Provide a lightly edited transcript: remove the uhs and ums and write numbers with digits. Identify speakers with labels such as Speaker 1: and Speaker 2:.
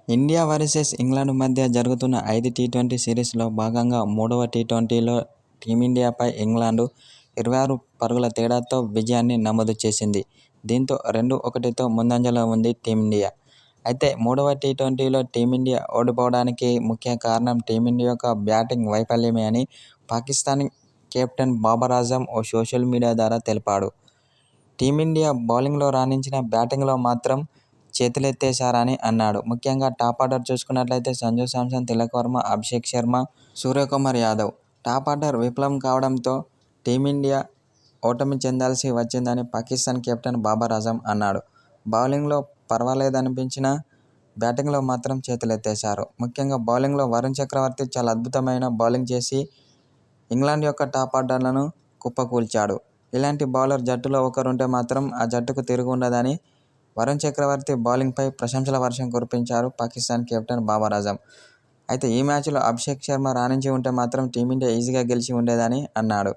Speaker 1: India versus England మధ్య జరుగుతున్న 5 T20 సిరీస్లో భాగంగా మూడవ టీ20లో టీమిండియాపై ఇంగ్లాండ్ 26 పరుగుల తేడాతో విజయాన్ని నమోదు చేసింది. దీంతో 2-1తో ముందంజలో ఉంది టీమిండియా. అయితే మూడవ టీ20లో టీమిండియా ఓడిపోవడానికి ముఖ్య కారణం టీమిండియా యొక్క బ్యాటింగ్ వైఫల్యమే అని పాకిస్తాన్ కెప్టెన్ బాబర్ ఆజమ్ ఓ సోషల్ మీడియా ద్వారా తెలిపాడు. టీమిండియా బౌలింగ్లో రాణించినా బ్యాటింగ్లో మాత్రం చేతులెత్తేశారని అన్నాడు. ముఖ్యంగా టాప్ ఆర్డర్ చూసుకున్నట్లయితే సంజూ శాంసన్, తిలక్ వర్మ, అభిషేక్ శర్మ, సూర్యకుమార్ యాదవ్. టాప్ ఆర్డర్ విఫలం కావడంతో టీమిండియా ఓటమి చెందాల్సి వచ్చిందని పాకిస్తాన్ కెప్టెన్ బాబర్ ఆజమ్ అన్నాడు. బౌలింగ్లో పర్వాలేదనిపించినా బ్యాటింగ్లో మాత్రం చేతులెత్తేశారు. ముఖ్యంగా బౌలింగ్లో వరుణ్ చక్రవర్తి చాలా అద్భుతమైన బౌలింగ్ చేసి ఇంగ్లాండ్ యొక్క టాప్ ఆర్డర్లను కుప్పకూల్చాడు. ఇలాంటి బౌలర్ జట్టులో ఒకరుంటే మాత్రం ఆ జట్టుకు తిరుగు ఉండదని వరుణ్ చక్రవర్తి బౌలింగ్పై ప్రశంసల వర్షం కురిపించారు పాకిస్తాన్ కెప్టెన్ బాబర్ ఆజమ్. అయితే ఈ మ్యాచ్లో అభిషేక్ శర్మ రాణించి ఉంటే మాత్రం టీమిండియా ఈజీగా గెలిచి ఉండేదని అన్నాడు.